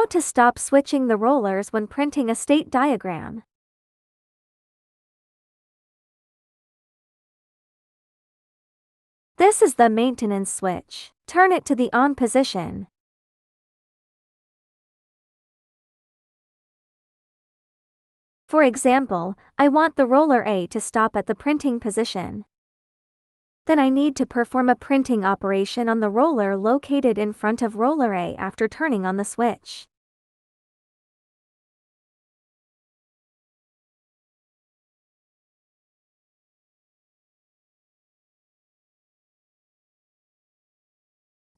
How to stop switching the rollers when printing a state diagram. This is the maintenance switch. Turn it to the on position. For example, I want the roller A to stop at the printing position. Then I need to perform a printing operation on the roller located in front of roller A after turning on the switch.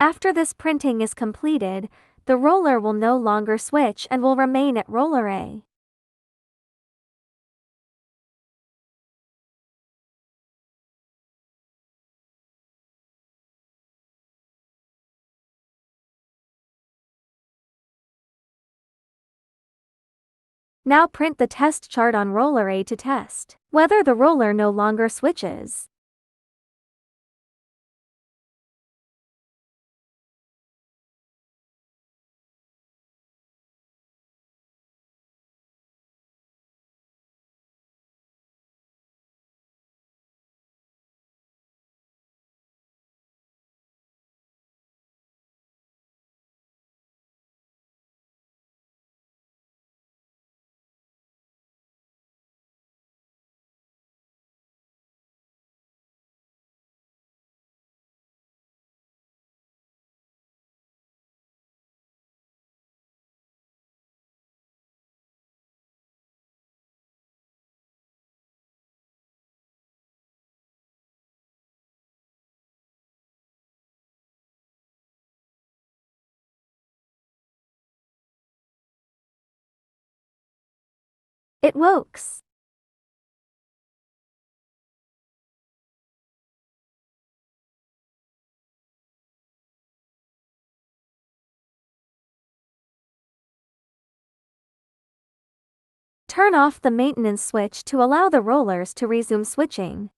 After this printing is completed, the roller will no longer switch and will remain at roller A. Now print the test chart on roller A to test whether the roller no longer switches. It works. Turn off the maintenance switch to allow the rollers to resume switching.